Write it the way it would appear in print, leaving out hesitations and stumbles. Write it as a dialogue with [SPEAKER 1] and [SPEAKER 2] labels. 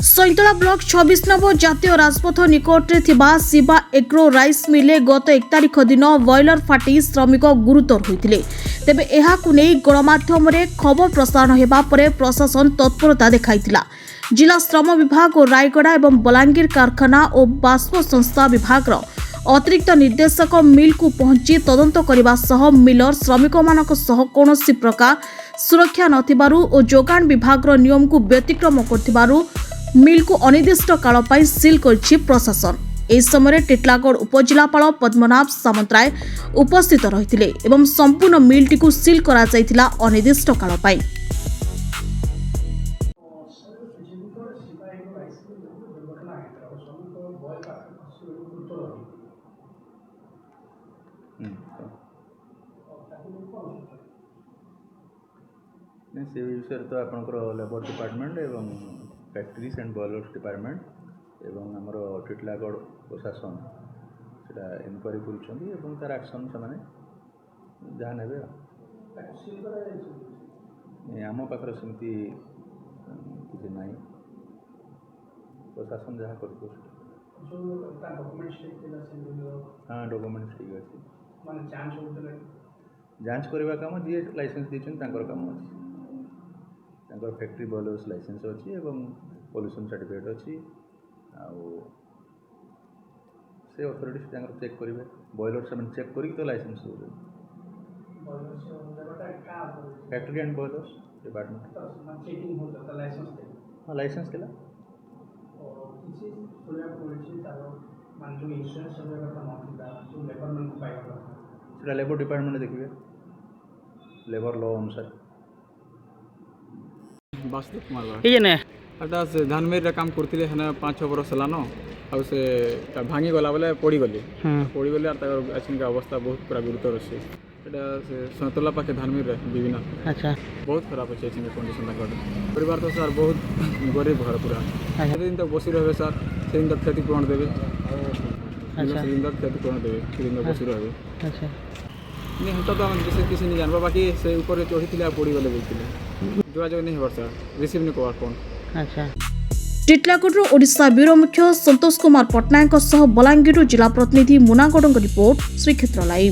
[SPEAKER 1] सैंतला block 26 number जातीय राजपथ निकट में शिवा एग्रो राइस मिले गत 1 तारिख दिन बॉयलर फाटी श्रमिक गुरुतर होते तेबे एहाकु नहीं गणमाध्यम खबर प्रसारण होगा पर प्रशासन तत्परता देखाइतिला। जिला श्रम विभाग और रायगड़ा और बलांगीर कारखाना और बाष्प संस्था विभाग अतिरिक्त निर्देशक मिल को पहुंची तदंत करने सह मिलर श्रमिक मानक सह कौनसी प्रकार सुरक्षा नथिबारु और जोगान विभाग नियम को व्यतिक्रम करथिबारु मिल को अनिर्दिष्ट काल पाई सील करछि प्रशासन। एहि समय टिटलागढ़ उपजिलापाल पद्मनाभ सामंतराय उपस्थित रहिथिले एवं संपूर्ण मिलटी को सील करा जायथिला अनिर्दिष्ट काल पाई।
[SPEAKER 2] नहीं से विषय तो आपंकर लेबर डिपार्टमेंट एवं फैक्ट्रीज एंड बॉयलर्स डिपार्टमेंट एवं आमर टिटलागढ़ प्रशासन से इनक्वारी कर तार एक्शन से जहाँ ने आम पाखे सेमती किसी ना प्रशासन जहाँ कर हाँ डॉक्यूमेंट्स ठीक अच्छे जांच करवा काम जी लाइसेंस देछन तांकर काम अछि तांकर फैक्ट्री बॉयलर्स लाइसेंस अछि एवं पोल्यूशन सर्टिफिकेट अछि आ से अथॉरिटी तांकर चेक करिवे बॉयलर से चेक करी तो लाइसेंस हो factory and boilers department
[SPEAKER 3] checking हो जाता लाइसेंस दे
[SPEAKER 2] हां लाइसेंस देला
[SPEAKER 3] और किसी सुनिया पड़छि तारो मान जो इंश्योरेंस सब का नथिला जो लेबर मन को पाइबा
[SPEAKER 2] सेटा लेबर डिपार्टमेंट देखिए लेबर लॉ अनुसार
[SPEAKER 4] बासुदेव कुमार बाबा से धान मेर काम करते हैं 5-6 बरस हेलान आ से भांगी गला बेले पड़ी गली आर अवस्था बहुत पूरा गुरुतर अच्छे से सैंतला पाखे धान मेर विभिन्न
[SPEAKER 5] अच्छा
[SPEAKER 4] बहुत खराब अच्छे कंडीशन परिवार तो सर बहुत गरीब घर पूरा दिन तक बसी रहे सर से दिन तक क्षतिपूरण देवे दिन तक क्षतिपूरण देवे से दिन तक बसी रहे
[SPEAKER 5] अच्छा
[SPEAKER 4] नहीं हम तो जैसे किसी नहीं जानवा बाकी से ऊपर चढ़ी थी पड़ी गले बोलते जोगाजोग नहीं वर्षा रिसीव नहीं कवार फोन
[SPEAKER 1] अच्छा। टिटलागढ़ ओडिशा ब्यूरो मुख्य संतोष कुमार पट्टनायक बलांगीर जिला प्रतिनिधि मुनागढ़ रिपोर्ट श्रीक्षेत्र लाइव।